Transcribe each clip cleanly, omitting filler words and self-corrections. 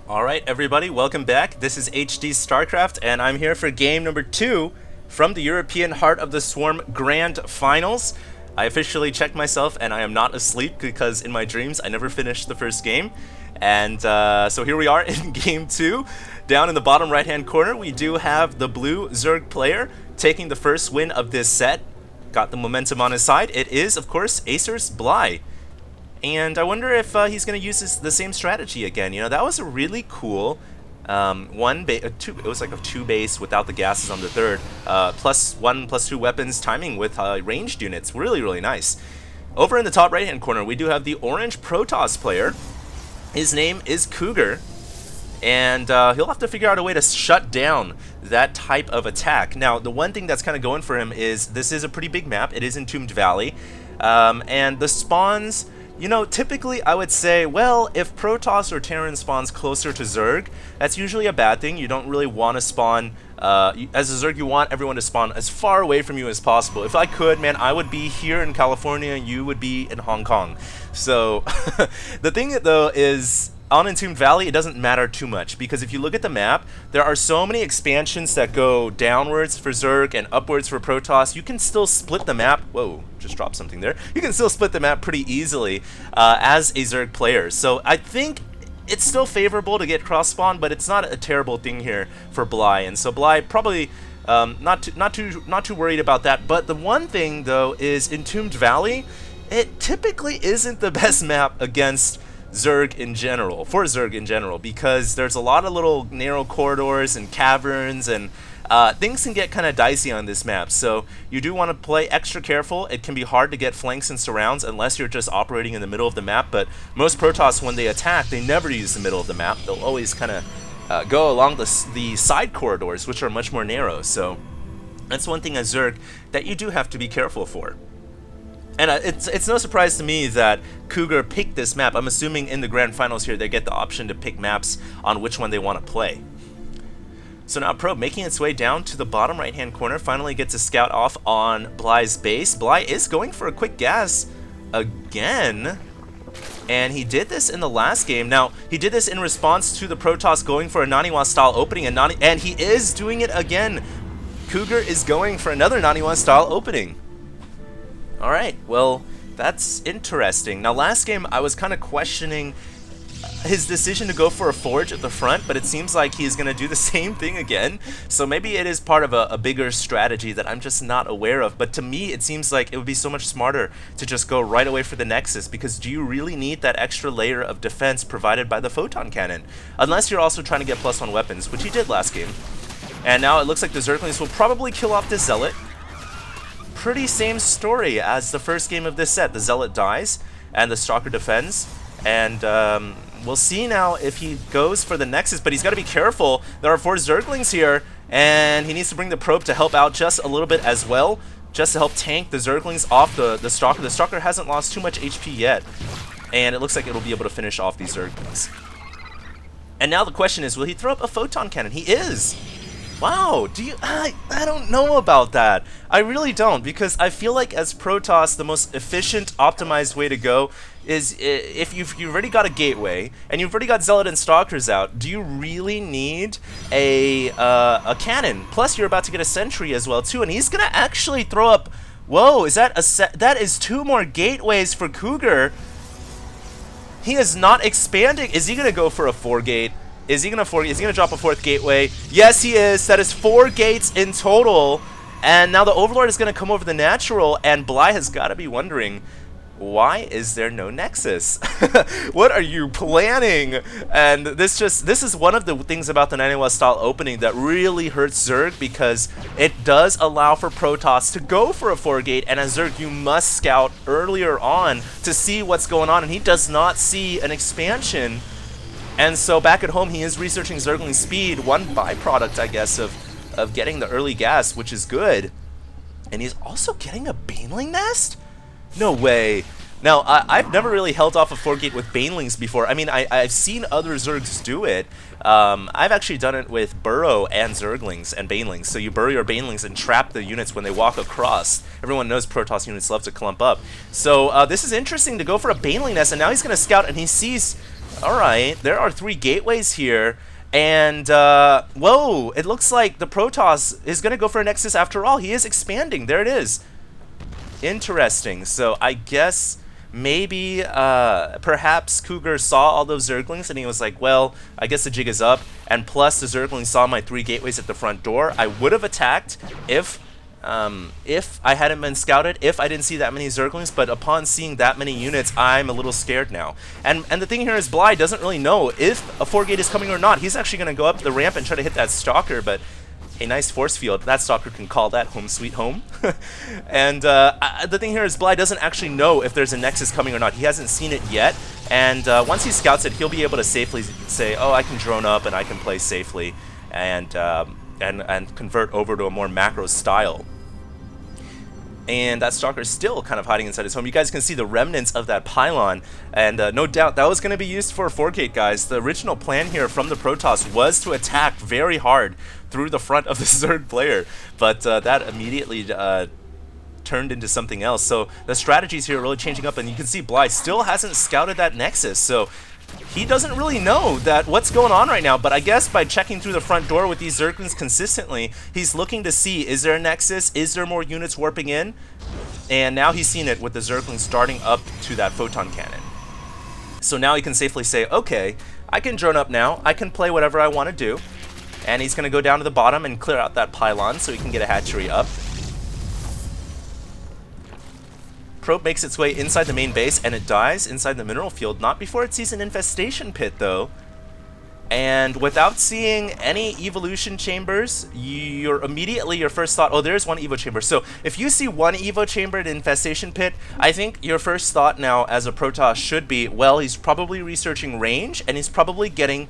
Alright everybody, welcome back. This is HD StarCraft and I'm here for game number 2 from the European Heart of the Swarm Grand Finals. I officially checked myself and I am not asleep because in my dreams I never finished the first game. And so here we are in game 2. Down in the bottom right hand corner we do have the blue Zerg player taking the first win of this set. Got the momentum on his side. It is of course Acer's Bly. And I wonder if he's going to use the same strategy again. You know, that was a really cool it was like a 2 base without the gases on the third, +1/+2 weapons timing with ranged units. Really, really nice. Over in the top right hand corner, we do have the orange Protoss player. His name is Cougar. And he'll have to figure out a way to shut down that type of attack. Now, the one thing that's kind of going for him is this is a pretty big map. It is Entombed Valley. And the spawns... You know, typically I would say, well, if Protoss or Terran spawns closer to Zerg, that's usually a bad thing. You don't really want to spawn, as a Zerg, you want everyone to spawn as far away from you as possible. If I could, man, I would be here in California, you would be in Hong Kong. So, the thing though is, on Entombed Valley, it doesn't matter too much, because if you look at the map, there are so many expansions that go downwards for Zerg and upwards for Protoss. You can still split the map. Whoa, just dropped something there. You can still split the map pretty easily as a Zerg player. So I think it's still favorable to get cross spawn, but it's not a terrible thing here for Bly. And so Bly probably not too worried about that. But the one thing though is Entombed Valley, it typically isn't the best map against Zerg in general, because there's a lot of little narrow corridors and caverns, and things can get kind of dicey on this map. So you do want to play extra careful. It can be hard to get flanks and surrounds unless you're just operating in the middle of the map, but most Protoss, when they attack, they never use the middle of the map. They'll always kind of go along the side corridors, which are much more narrow. So that's one thing as Zerg that you do have to be careful for. And it's no surprise to me that Cougar picked this map. I'm assuming in the Grand Finals here they get the option to pick maps on which one they want to play. So now Probe making its way down to the bottom right hand corner, finally gets a scout off on Bly's base. Bly is going for a quick gas again, and he did this in the last game. Now, he did this in response to the Protoss going for a Naniwa style opening, and he is doing it again. Cougar is going for another Naniwa style opening. Alright, well, that's interesting. Now, last game, I was kind of questioning his decision to go for a forge at the front, but it seems like he's going to do the same thing again. So maybe it is part of a bigger strategy that I'm just not aware of. But to me, it seems like it would be so much smarter to just go right away for the Nexus, because do you really need that extra layer of defense provided by the Photon Cannon? Unless you're also trying to get +1 weapons, which he did last game. And now it looks like the Zerglings will probably kill off this Zealot. Pretty same story as the first game of this set. The Zealot dies and the Stalker defends, and we'll see now if he goes for the Nexus, but he's got to be careful. There are 4 Zerglings here, and he needs to bring the Probe to help out just a little bit as well, just to help tank the Zerglings off the Stalker. The Stalker hasn't lost too much HP yet, and it looks like it'll be able to finish off these Zerglings. And now the question is, will he throw up a Photon Cannon? He is! Wow, I don't know about that. I really don't, because I feel like as Protoss, the most efficient, optimized way to go is if you've already got a gateway and you've already got Zealot and Stalkers out, do you really need a cannon? Plus, you're about to get a sentry as well too, and he's gonna actually throw up. Whoa, is that that is 2 more gateways for Cougar? He is not expanding. Is he gonna go for a 4-gate? Is he gonna drop a 4th gateway? Yes, he is. That is 4 gates in total. And now the Overlord is gonna come over the natural, and Bly has got to be wondering, why is there no Nexus? What are you planning? And this is one of the things about the 9 style opening that really hurts Zerg, because it does allow for Protoss to go for a 4-gate, and as Zerg you must scout earlier on to see what's going on, and he does not see an expansion. And so back at home, he is researching Zergling speed, one byproduct, I guess, of getting the early gas, which is good. And he's also getting a Baneling nest? No way. Now, I've never really held off a 4-gate with Banelings before. I mean, I've seen other Zergs do it. I've actually done it with Burrow and Zerglings and Banelings. So you burrow your Banelings and trap the units when they walk across. Everyone knows Protoss units love to clump up. So this is interesting to go for a Baneling nest, and now he's going to scout, and he sees Alright, there are 3 gateways here. And, whoa, it looks like the Protoss is going to go for a Nexus after all. He is expanding. There it is. Interesting. So I guess maybe, perhaps Cougar saw all those Zerglings and he was like, well, I guess the jig is up. And plus the Zerglings saw my 3 gateways at the front door. I would have attacked if I hadn't been scouted, if I didn't see that many Zerglings, but upon seeing that many units, I'm a little scared now. And the thing here is Bly doesn't really know if a 4-gate is coming or not. He's actually going to go up the ramp and try to hit that Stalker, but a nice force field. That Stalker can call that home sweet home. And the thing here is Bly doesn't actually know if there's a Nexus coming or not. He hasn't seen it yet, and once he scouts it, he'll be able to safely say, oh, I can drone up and I can play safely, and convert over to a more macro style. And that Stalker is still kind of hiding inside his home. You guys can see the remnants of that pylon, and no doubt that was going to be used for a 4-gate, guys. The original plan here from the Protoss was to attack very hard through the front of the Zerg player, but that immediately turned into something else. So the strategies here are really changing up, and you can see Bly still hasn't scouted that Nexus, so he doesn't really know that what's going on right now, but I guess by checking through the front door with these Zerglings consistently, he's looking to see, is there a Nexus? Is there more units warping in? And now he's seen it with the Zerglings starting up to that photon cannon. So now he can safely say, okay, I can drone up now, I can play whatever I want to do, and he's going to go down to the bottom and clear out that pylon so he can get a hatchery up. Probe makes its way inside the main base, and it dies inside the mineral field, not before it sees an infestation pit, though. And without seeing any evolution chambers, your first thought, oh, there's one evo chamber. So if you see one evo chamber in infestation pit, I think your first thought now as a Protoss should be, well, he's probably researching range, and he's probably getting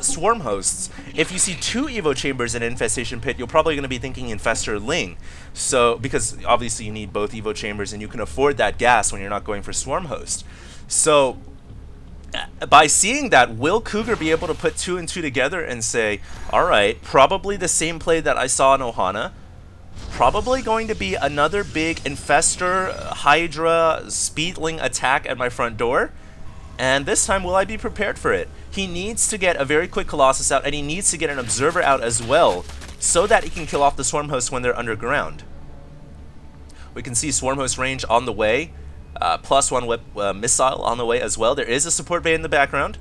swarm hosts. If you see 2 evo chambers in infestation pit, you're probably going to be thinking infestor ling. So, because obviously you need both evo chambers, and you can afford that gas when you're not going for swarm host. So by seeing that, will Cougar be able to put 2 and 2 together and say, alright, probably the same play that I saw in Ohana, probably going to be another big infestor, Hydra, speedling attack at my front door, and this time will I be prepared for it? He needs to get a very quick Colossus out, and he needs to get an Observer out as well, so that he can kill off the Swarm Hosts when they're underground. We can see Swarm Host range on the way. +1 missile on the way as well. There is a support bay in the background,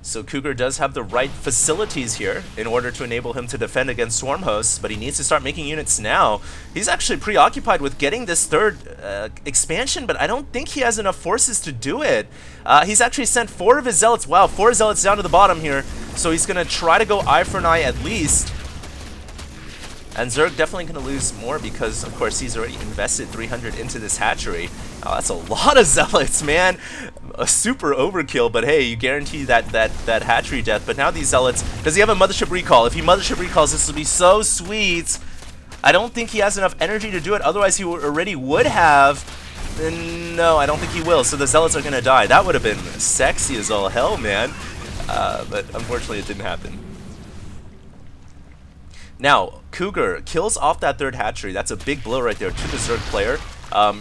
so Cougar does have the right facilities here in order to enable him to defend against swarm hosts, but he needs to start making units now. He's actually preoccupied with getting this 3rd expansion, but I don't think he has enough forces to do it. He's actually sent 4 of his zealots. Wow, 4 zealots down to the bottom here, so he's going to try to go eye for an eye at least. And Zerg definitely going to lose more because, of course, he's already invested 300 into this hatchery. Oh, that's a lot of zealots, man. A super overkill, but hey, you guarantee that hatchery death. But now these zealots, does he have a mothership recall? If he mothership recalls, this will be so sweet. I don't think he has enough energy to do it. Otherwise, he already would have. No, I don't think he will. So the zealots are going to die. That would have been sexy as all hell, man. But unfortunately, it didn't happen. Now, Cougar kills off that 3rd hatchery. That's a big blow right there to the Zerg player.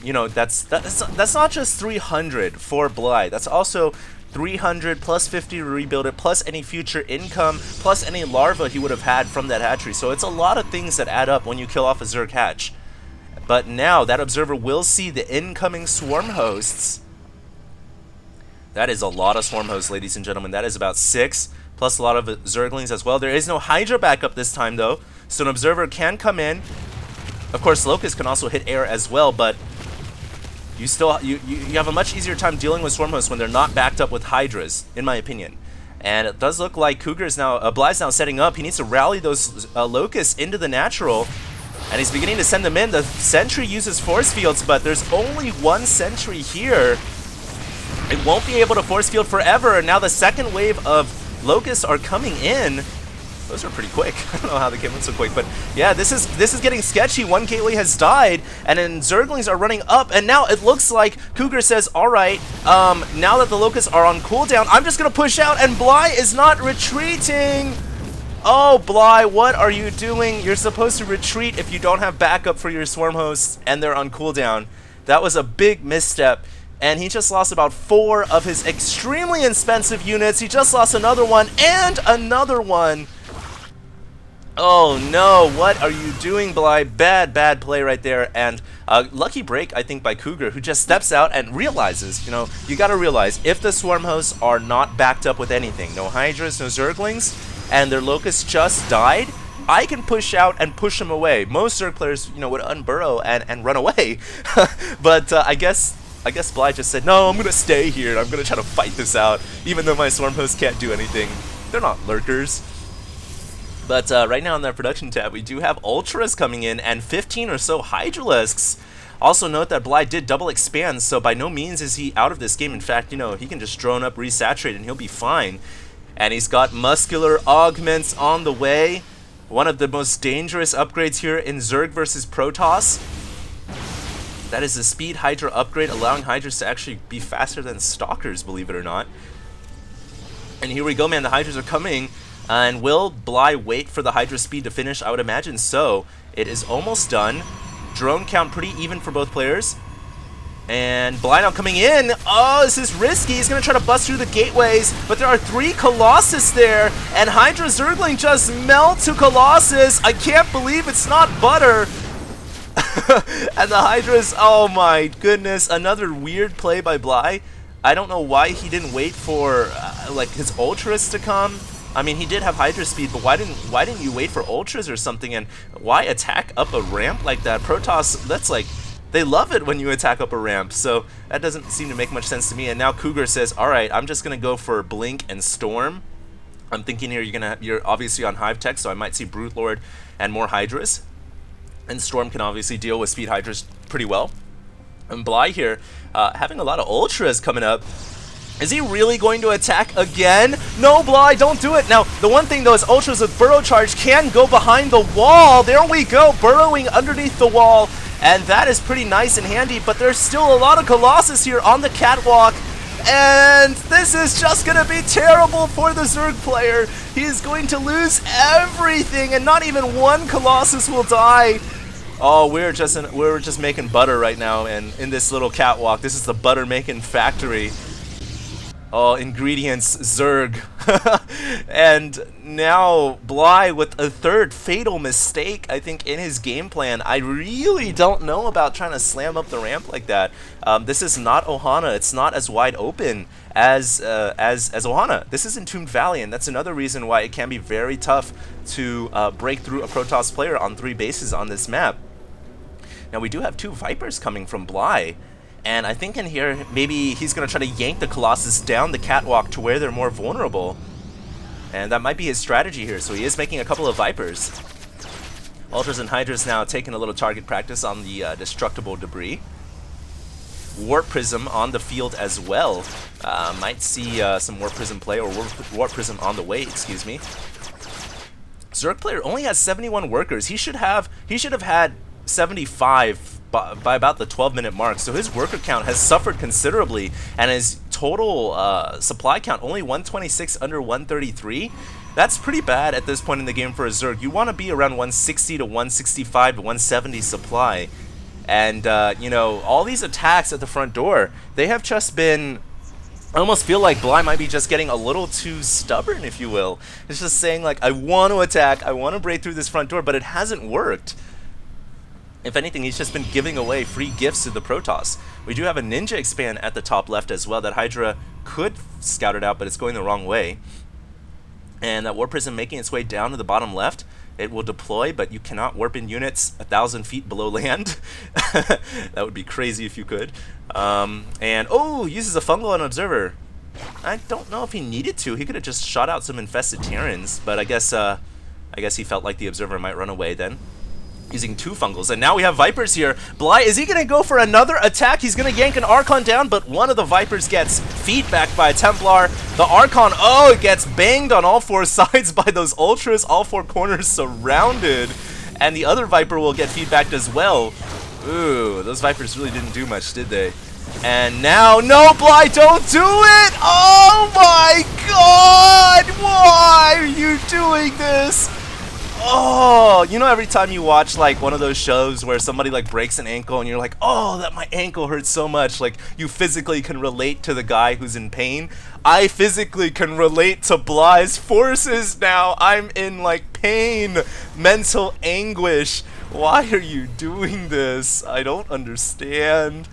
You know, that's not just 300 for Bly. That's also 300 plus 50 to rebuild it, plus any future income, plus any larva he would have had from that hatchery. So it's a lot of things that add up when you kill off a Zerg hatch. But now that Observer will see the incoming swarm hosts. That is a lot of swarm hosts, ladies and gentlemen. That is about 6. Plus a lot of Zerglings as well. There is no Hydra backup this time, though, so an Observer can come in. Of course, Locust can also hit air as well, but you have a much easier time dealing with Swarm Hosts when they're not backed up with Hydras, in my opinion. And it does look like Cougar's now, Bly's now setting up. He needs to rally those Locusts into the natural, and he's beginning to send them in. The Sentry uses force fields, but there's only 1 Sentry here. It won't be able to force field forever, and now the second wave of Locusts are coming in. Those are pretty quick. I don't know how they came in so quick, but yeah, this is getting sketchy. 1 gateway has died, and then Zerglings are running up, and now it looks like Cougar says, alright, now that the Locusts are on cooldown, I'm just gonna push out, and Bly is not retreating! Oh, Bly, what are you doing? You're supposed to retreat if you don't have backup for your swarm hosts, and they're on cooldown. That was a big misstep. and he just lost about 4 of his extremely expensive units. He just lost another one and another one. Oh no, what are you doing, Bly? Bad play right there. And lucky break, I think, by Cougar, who just steps out and realizes, you know, you gotta realize, if the Swarm hosts are not backed up with anything, no Hydras, no Zerglings, and their Locusts just died, I can push out and push them away. Most Zerg players, you know, would unburrow and run away. But I guess Bly just said, no, I'm gonna stay here, and I'm gonna try to fight this out, even though my Swarm hosts can't do anything. They're not lurkers. But right now in the production tab, we do have Ultras coming in and 15 or so Hydralisks. Also note that Bly did double expand, so by no means is he out of this game. In fact, you know, he can just drone up, resaturate, and he'll be fine. And he's got Muscular Augments on the way. One of the most dangerous upgrades here in Zerg versus Protoss. That is the Speed Hydra upgrade, allowing Hydras to actually be faster than Stalkers, believe it or not. And here we go, man. The Hydras are coming. And will Bly wait for the Hydra speed to finish? I would imagine so. It is almost done. Drone count pretty even for both players. And Bly now coming in. Oh, this is risky. He's going to try to bust through the gateways. But there are 3 Colossus there. And Hydra Zergling just melt to Colossus. I can't believe it's not butter. And the Hydras, oh my goodness. Another weird play by Bly. I don't know why he didn't wait for like his Ultras to come. I mean, he did have Hydra speed, but why didn't you wait for Ultras or something? And why attack up a ramp like that? Protoss, that's like, they love it when you attack up a ramp, so that doesn't seem to make much sense to me. And now Cougar says, all right, I'm just gonna go for Blink and Storm. I'm thinking here you're obviously on Hive Tech, so I might see Brute Lord and more Hydras. And Storm can obviously deal with Speed Hydras pretty well. And Bly here, having a lot of Ultras coming up. Is he really going to attack again? No, Bly, don't do it. Now, the one thing though is Ultras with Burrow Charge can go behind the wall. There we go, burrowing underneath the wall. And that is pretty nice and handy, but there's still a lot of Colossus here on the catwalk. And this is just going to be terrible for the Zerg player. He is going to lose everything, and not even one Colossus will die. Oh, we're just making butter right now, and in this little catwalk, this is the butter making factory. Oh, ingredients, Zerg. And now Bly with a 3rd fatal mistake, I think, in his game plan. I really don't know about trying to slam up the ramp like that. This is not Ohana. It's not as wide open as Ohana. This is Entombed Valley, and that's another reason why it can be very tough to break through a Protoss player on 3 bases on this map. Now, we do have 2 Vipers coming from Bly. And I think in here, maybe he's going to try to yank the Colossus down the catwalk to where they're more vulnerable. And that might be his strategy here, so he is making a couple of Vipers. Ultras and Hydras now taking a little target practice on the destructible debris. Warp Prism on the field as well. Might see some Warp Prism play, or Warp Prism on the way, excuse me. Zerg player only has 71 workers. He should have had 75 by about the 12-minute mark, so his worker count has suffered considerably, and his total supply count only 126 under 133. That's pretty bad at this point in the game for a Zerg. You want to be around 160 to 165 to 170 supply, and you know, all these attacks at the front door, they have just been, I almost feel like Bly might be just getting a little too stubborn, if you will. It's just saying, like, I want to attack, I want to break through this front door, but it hasn't worked. If anything, he's just been giving away free gifts to the Protoss. We do have a Ninja expand at the top left as well that Hydra could scout it out, but it's going the wrong way. And that Warp Prism making its way down to the bottom left. It will deploy, but you cannot warp in units 1,000 feet below land. That would be crazy if you could. And, oh, uses a Fungal and Observer. I don't know if he needed to. He could have just shot out some infested Terrans, but I guess he felt like the Observer might run away then. Using 2 Fungals, and now we have Vipers here. Bly, is he going to go for another attack? He's going to yank an Archon down, but one of the Vipers gets feedback by a Templar. The Archon, oh, it gets banged on all 4 sides by those Ultras, all 4 corners surrounded. And the other Viper will get feedbacked as well. Ooh, those Vipers really didn't do much, did they? And now, no, Bly, don't do it! Oh my god! Why are you doing this? Oh! Oh, you know, every time you watch like one of those shows where somebody like breaks an ankle and you're like, oh, that my ankle hurts so much, like you physically can relate to the guy who's in pain. I physically can relate to Bly's forces now. I'm in like pain, mental anguish. Why are you doing this? I don't understand.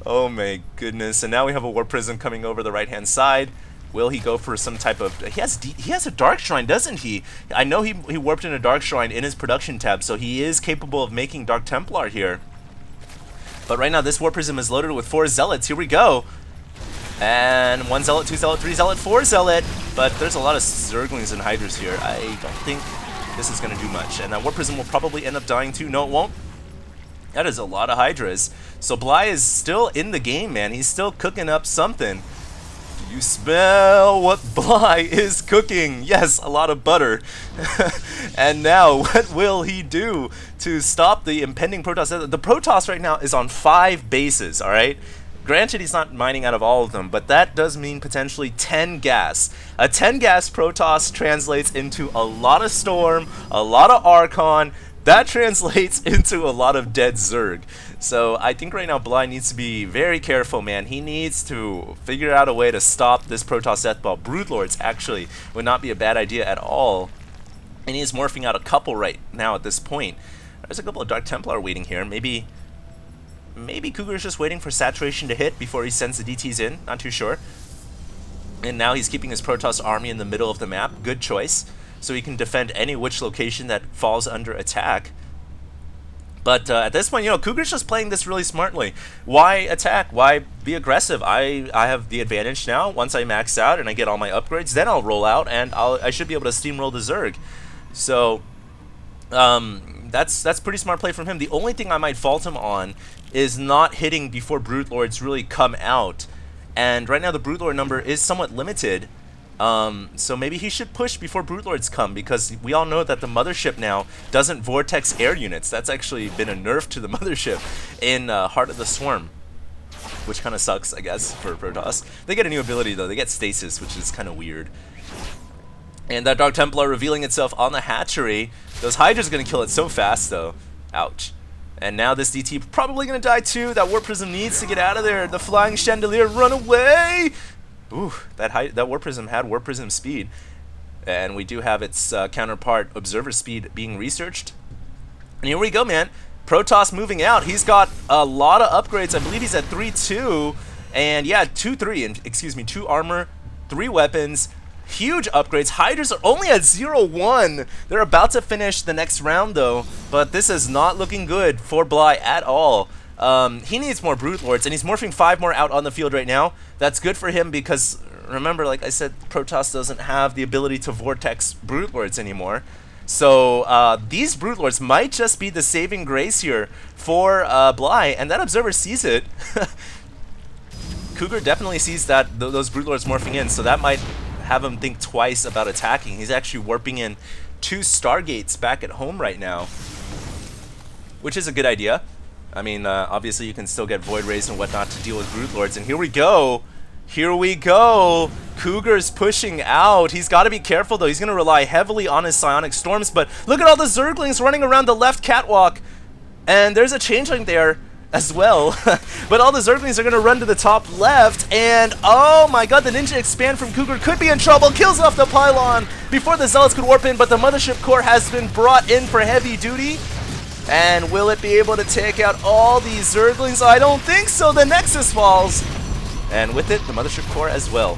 Oh my goodness. And now we have a Warp Prism coming over the right hand side. Will he go for some type of... He has a Dark Shrine, doesn't he? I know he warped in a Dark Shrine in his production tab, so he is capable of making Dark Templar here. But right now, this Warp Prism is loaded with 4 Zealots. Here we go. And 1 Zealot, 2 Zealot, 3 Zealot, 4 Zealot. But there's a lot of Zerglings and Hydras here. I don't think this is going to do much. And that Warp Prism will probably end up dying too. No, it won't. That is a lot of Hydras. So Bly is still in the game, man. He's still cooking up something. You smell what Bly is cooking. Yes, a lot of butter. And now, what will he do to stop the impending Protoss? The Protoss right now is on 5 bases, alright? Granted, he's not mining out of all of them, but that does mean potentially 10 gas. A 10 gas Protoss translates into a lot of Storm, a lot of Archon. That translates into a lot of dead Zerg. So I think right now Bly needs to be very careful, man. He needs to figure out a way to stop this Protoss death ball. Broodlords actually would not be a bad idea at all. And he is morphing out a couple right now at this point. There's a couple of Dark Templar waiting here. Maybe Cougar's just waiting for saturation to hit before he sends the DTs in. Not too sure. And now he's keeping his Protoss army in the middle of the map. Good choice. So he can defend any which location that falls under attack. But at this point, you know, Cougar's just playing this really smartly. Why attack? Why be aggressive? I have the advantage now. Once I max out and I get all my upgrades, then I'll roll out and I should be able to steamroll the Zerg. So that's pretty smart play from him. The only thing I might fault him on is not hitting before Broodlords really come out. And right now the Broodlord number is somewhat limited. So maybe he should push before Broodlords come, because we all know that the Mothership now doesn't vortex air units. That's actually been a nerf to the Mothership in Heart of the Swarm, which kind of sucks, I guess, for Protoss. They get a new ability, though. They get Stasis, which is kind of weird. And that Dark Templar revealing itself on the hatchery. Those Hydras are going to kill it so fast, though. Ouch. And now this DT probably going to die, too. That Warp Prism needs to get out of there. The Flying Chandelier, run away! Ooh, that Warp Prism had Warp Prism speed. And we do have its counterpart Observer speed being researched. And here we go, man. Protoss moving out. He's got a lot of upgrades. I believe he's at 3-2. And yeah, 2-3. Excuse me, 2 armor, 3 weapons. Huge upgrades. Hydras are only at 0-1. They're about to finish the next round, though. But this is not looking good for Bly at all. He needs more Broodlords, and he's morphing 5 more out on the field right now. That's good for him because, remember, like I said, Protoss doesn't have the ability to vortex Broodlords anymore. So these Broodlords might just be the saving grace here for Bly, and that Observer sees it. Cougar definitely sees that those Broodlords morphing in, so that might have him think twice about attacking. He's actually warping in 2 Stargates back at home right now, which is a good idea. I mean, obviously you can still get Void Rays and whatnot to deal with Broodlords. And here we go. Here we go. Cougar's pushing out. He's got to be careful, though. He's going to rely heavily on his Psionic Storms. But look at all the Zerglings running around the left catwalk. And there's a Changeling there as well. But all the Zerglings are going to run to the top left. And, oh my god, the Ninja Expand from Cougar could be in trouble. Kills off the Pylon before the Zealots could warp in. But the Mothership Core has been brought in for heavy duty. And will it be able to take out all these Zerglings? I don't think so. The Nexus falls. And with it, the Mothership Core as well.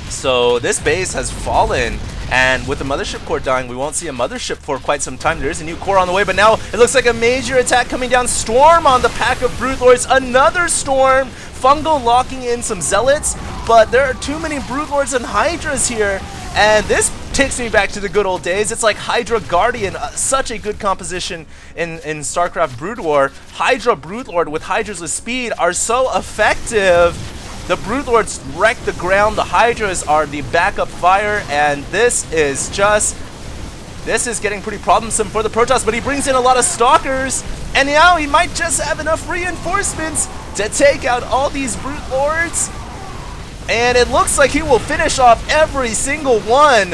So this base has fallen. And with the Mothership Core dying, we won't see a Mothership for quite some time. There is a new core on the way, but now it looks like a major attack coming down. Storm on the pack of Broodlords. Another Storm. Fungal locking in some Zealots. But there are too many Broodlords and Hydras here. And this takes me back to the good old days. It's like Hydra Guardian, such a good composition in StarCraft Brood War. Hydra Broodlord with Hydras with speed are so effective. The Broodlords wreck the ground. The Hydras are the backup fire, and this is getting pretty problemsome for the Protoss, but he brings in a lot of Stalkers, and now he might just have enough reinforcements to take out all these Broodlords. And it looks like he will finish off every single one.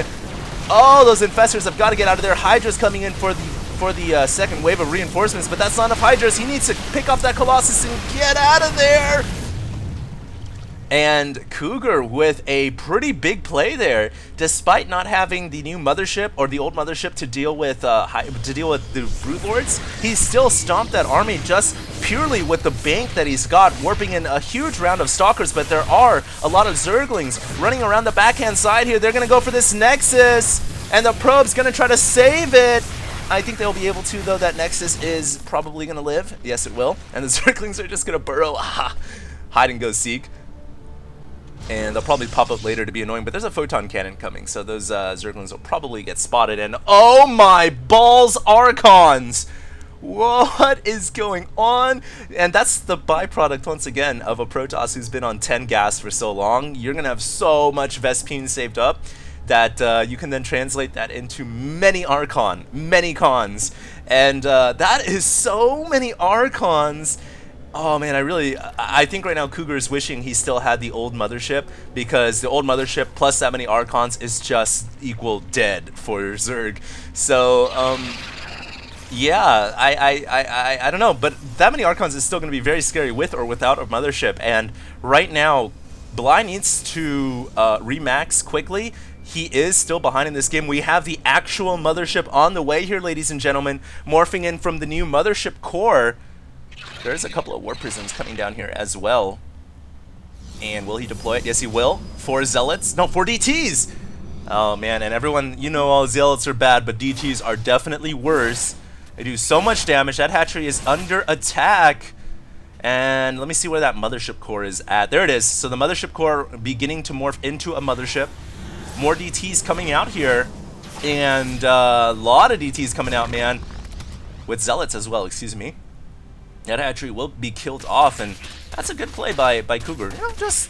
Oh, those Infestors have got to get out of there. Hydra's coming in for the for the second wave of reinforcements, but that's not enough Hydras. He needs to pick up that Colossus and get out of there. And Cougar with a pretty big play there, despite not having the new mothership or the old mothership to deal with the Brute Lords. He still stomped that army just purely with the bank that he's got, warping in a huge round of Stalkers. But there are a lot of Zerglings running around the backhand side here. They're gonna go for this Nexus, and the probe's gonna try to save it. I think they'll be able to, though. That Nexus is probably gonna live. Yes, it will. And the Zerglings are just gonna burrow, hide and go seek. And they'll probably pop up later to be annoying, but there's a photon cannon coming, so those Zerglings will probably get spotted. And oh my balls, Archons! What is going on? And that's the byproduct, once again, of a Protoss who's been on 10 gas for so long. You're going to have so much Vespene saved up that you can then translate that into many Archon, many cons. And that is so many Archons. Oh man, I think right now Cougar is wishing he still had the old mothership, because the old mothership plus that many Archons is just equal dead for Zerg. So, yeah, I don't know, but that many Archons is still going to be very scary with or without a mothership. And right now, Bly needs to remax quickly. He is still behind in this game. We have the actual mothership on the way here, ladies and gentlemen, morphing in from the new mothership core. There's a couple of War Prisms coming down here as well. And will he deploy it? Yes, he will. 4 Zealots. No, 4 DTs! Oh, man. And everyone, you know all Zealots are bad, but DTs are definitely worse. They do so much damage. That hatchery is under attack. And let me see where that mothership core is at. There it is. So the mothership core beginning to morph into a mothership. More DTs coming out here. And a lot of DTs coming out, man. With Zealots as well, excuse me. That hatchery will be killed off, and that's a good play by Cougar.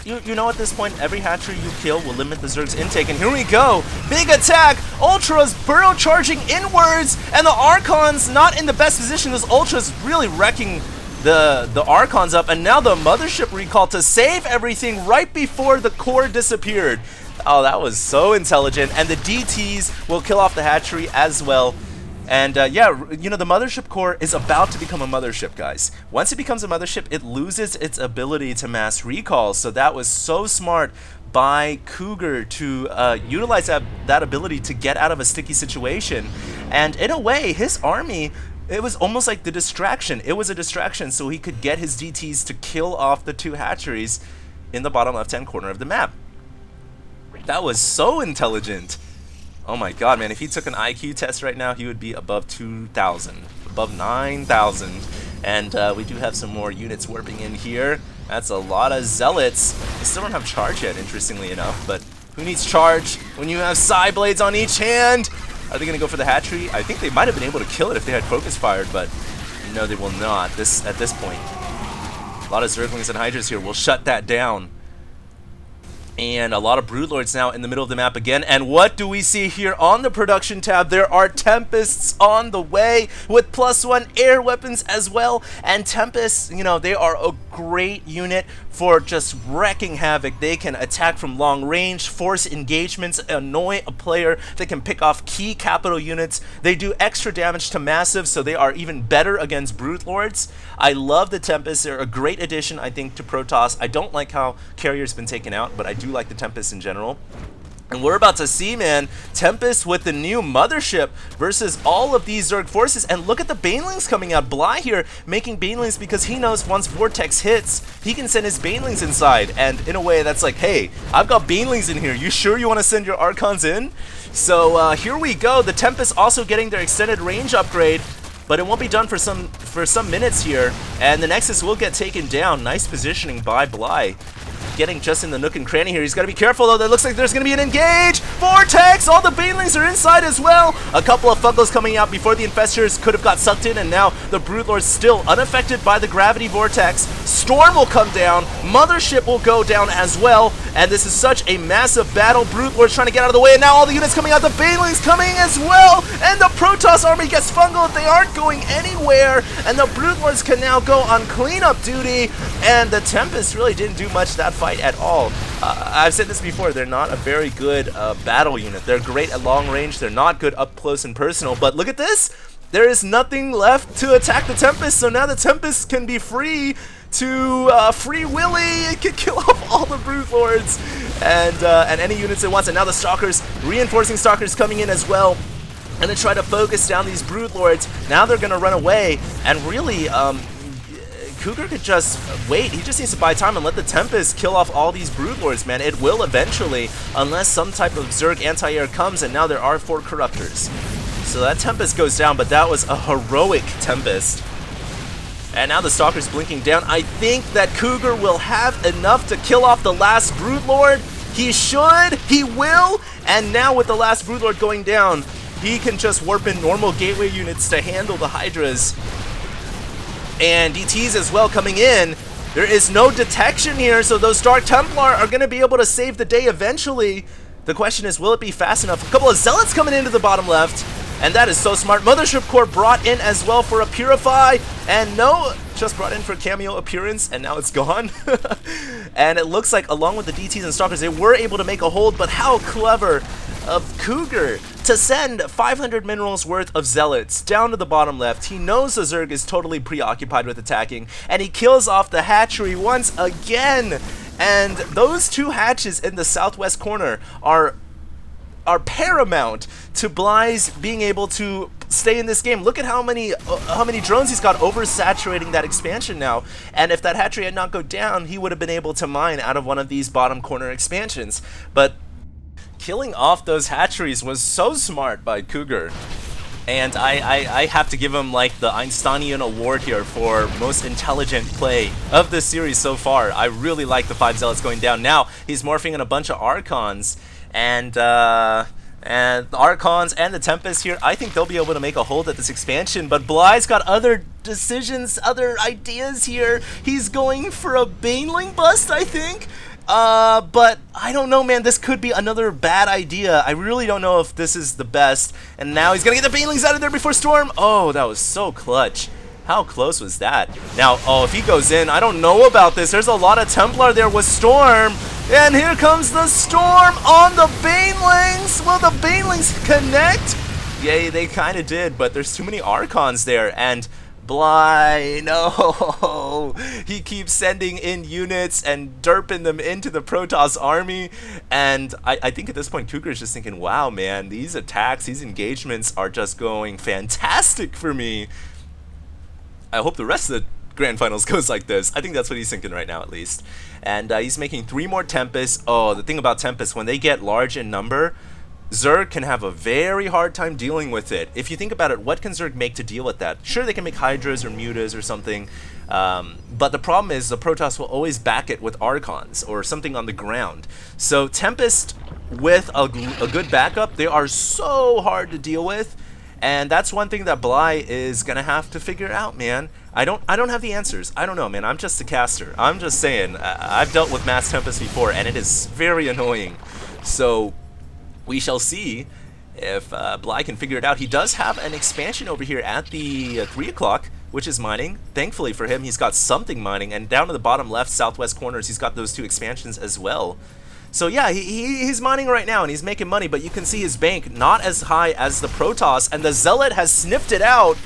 You know, at this point, every hatchery you kill will limit the Zerg's intake. And here we go, big attack. Ultras burrow charging inwards, and the Archons not in the best position. This Ultras really wrecking the Archons up, and now the mothership recall to save everything right before the core disappeared. Oh, that was so intelligent, and the DTs will kill off the hatchery as well. And yeah, you know, the mothership core is about to become a mothership, guys. Once it becomes a mothership, it loses its ability to mass recall. So that was so smart by Cougar to utilize that ability to get out of a sticky situation. And in a way, his army, it was almost like the distraction. It was a distraction so he could get his DTs to kill off the 2 hatcheries in the bottom left-hand corner of the map. That was so intelligent. Oh my god, man, if he took an IQ test right now, he would be above 2,000, above 9,000. And we do have some more units warping in here. That's a lot of Zealots. They still don't have charge yet, interestingly enough, but who needs charge when you have Psy Blades on each hand? Are they going to go for the hatchery? I think they might have been able to kill it if they had focus fired, but no, they will not at this point. A lot of Zerglings and Hydras here will shut that down. And a lot of Broodlords now in the middle of the map again. And what do we see here on the production tab? There are Tempests on the way with +1 air weapons as well. And Tempests, you know, they are a great unit for just wrecking havoc. They can attack from long range, force engagements, annoy a player. They can pick off key capital units. They do extra damage to massive, so they are even better against Broodlords. I love the Tempests. They're a great addition, I think, to Protoss. I don't like how Carrier's been taken out, but I do like the Tempest in general. And we're about to see, man, Tempest with the new mothership versus all of these Zerg forces. And look at the Banelings coming out. Bly here making Banelings because he knows once Vortex hits, he can send his Banelings inside. And in a way, that's like, hey, I've got Banelings in here. You sure you want to send your Archons in? So here we go. The Tempest also getting their extended range upgrade, but it won't be done for some minutes here. And the Nexus will get taken down. Nice positioning by Bly. Getting just in the nook and cranny here. He's got to be careful, though. That looks like there's going to be an engage. Vortex! All the Banelings are inside as well. A couple of Funkles coming out before the Infestors could have got sucked in, and now the Broodlords still unaffected by the Gravity Vortex. Storm will come down. Mothership will go down as well. And this is such a massive battle. Broodlords trying to get out of the way, and now all the units coming out. The Banelings coming as well. And the Protoss army gets fungled. They aren't going anywhere. And the Broodlords can now go on cleanup duty. And the Tempest really didn't do much that fight at all. I've said this before, they're not a very good battle unit. They're great at long range, they're not good up close and personal, but look at this! there is nothing left to attack the Tempest, so now the Tempest can be free to Free Willy. It can kill off all the Brood Lords and any units it wants. And now the Stalkers, reinforcing Stalkers coming in as well. And then try to focus down these Brood Lords. Now they're going to run away, and really, Cougar could just wait. He just needs to buy time and let the Tempest kill off all these Brood Lords, man. It will eventually, unless some type of Zerg anti-air comes, and now there are 4 Corruptors. So that Tempest goes down, but that was a heroic Tempest. And now the Stalker's blinking down. I think that Cougar will have enough to kill off the last Brood Lord. He should, he will, and now with the last Brood Lord going down, he can just warp in normal gateway units to handle the Hydras. And DTs as well coming in. There is no detection here, so those Dark Templar are going to be able to save the day eventually. The question is, will it be fast enough? A couple of Zealots coming into the bottom left, and that is so smart. Mothership Corps brought in as well for a Purify, and no, just brought in for cameo appearance, and now it's gone. And it looks like along with the DTs and Stalkers, they were able to make a hold, but how clever of Cougar to send 500 minerals worth of Zealots down to the bottom left. He knows the Zerg is totally preoccupied with attacking, and he kills off the hatchery once again. And those 2 hatches in the southwest corner are paramount to Bly's being able to stay in this game. Look at how many drones he's got oversaturating that expansion now. And if that hatchery had not go down, he would have been able to mine out of one of these bottom corner expansions. But killing off those hatcheries was so smart by Cougar. And I have to give him like the Einsteinian award here for most intelligent play of this series so far. I really like the 5 Zealots going down. Now he's morphing in a bunch of Archons, and the Archons and the Tempest here, I think they'll be able to make a hold at this expansion. But Bly's got other decisions, other ideas here. He's going for a Baneling bust, I think. But I don't know, man. This could be another bad idea. I really don't know if this is the best. And now he's gonna get the Banelings out of there before Storm. Oh, that was so clutch. How close was that? Now, oh, if he goes in, I don't know about this. There's a lot of Templar there with Storm. And here comes the Storm on the Banelings. Will the Banelings connect? Yay, they kind of did, but there's too many Archons there. And Bly, no, he keeps sending in units and derping them into the Protoss army, and I think at this point Cougar is just thinking, wow, man, these attacks, these engagements are just going fantastic for me. I hope the rest of the Grand Finals goes like this. I think that's what he's thinking right now, at least. And he's making 3 more Tempests. Oh, the thing about Tempests, when they get large in number, Zerg can have a very hard time dealing with it. If you think about it, what can Zerg make to deal with that? Sure, they can make Hydras or Mutas or something, but the problem is the Protoss will always back it with Archons or something on the ground. So Tempest with a good backup, they are so hard to deal with, and that's one thing that Bly is gonna have to figure out, man. I don't have the answers. I don't know, man. I'm just a caster. I'm just saying. I've dealt with Mass Tempest before, and it is very annoying. So we shall see if Bly can figure it out. He does have an expansion over here at the 3 o'clock, which is mining. Thankfully for him, he's got something mining. And down to the bottom left, southwest corners, he's got those 2 expansions as well. So yeah, he's mining right now, and he's making money. But you can see his bank not as high as the Protoss. And the Zealot has sniffed it out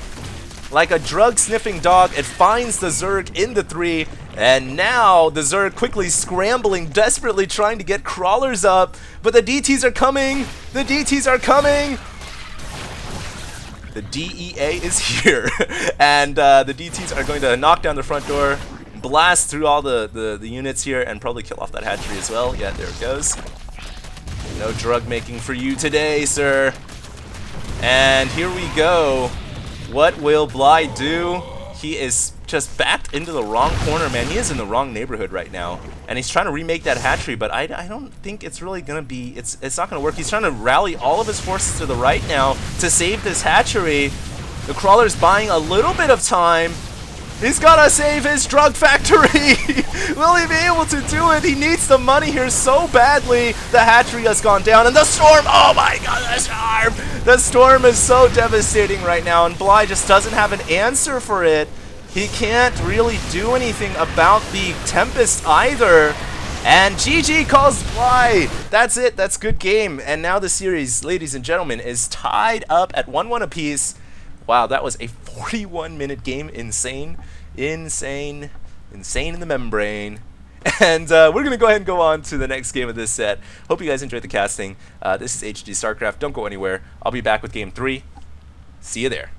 like a drug-sniffing dog. It finds the Zerg in the 3. And now the Zerg quickly scrambling, desperately trying to get crawlers up. But the DTs are coming! The DTs are coming! The DEA is here. And the DTs are going to knock down the front door, blast through all the units here, and probably kill off that hatchery as well. Yeah, there it goes. No drug making for you today, sir. And here we go. What will Bly do? He is just backed into the wrong corner, man. He is in the wrong neighborhood right now, and he's trying to remake that hatchery, but I don't think it's really gonna be, it's not gonna work. He's trying to rally all of his forces to the right now to save this hatchery. The crawler's buying a little bit of time. He's gotta save his drug factory. Will he be able to do it? He needs the money here so badly. The hatchery has gone down, and the storm, oh my god, the storm! The storm is so devastating right now, and Bly just doesn't have an answer for it. He can't really do anything about the Tempest either. And GG calls Bly. That's it. That's good game. And now the series, ladies and gentlemen, is tied up at 1-1 apiece. Wow, that was a 41-minute game. Insane. Insane. Insane in the membrane. And we're going to go ahead and go on to the next game of this set. Hope you guys enjoyed the casting. This is HD StarCraft. Don't go anywhere. I'll be back with Game 3. See you there.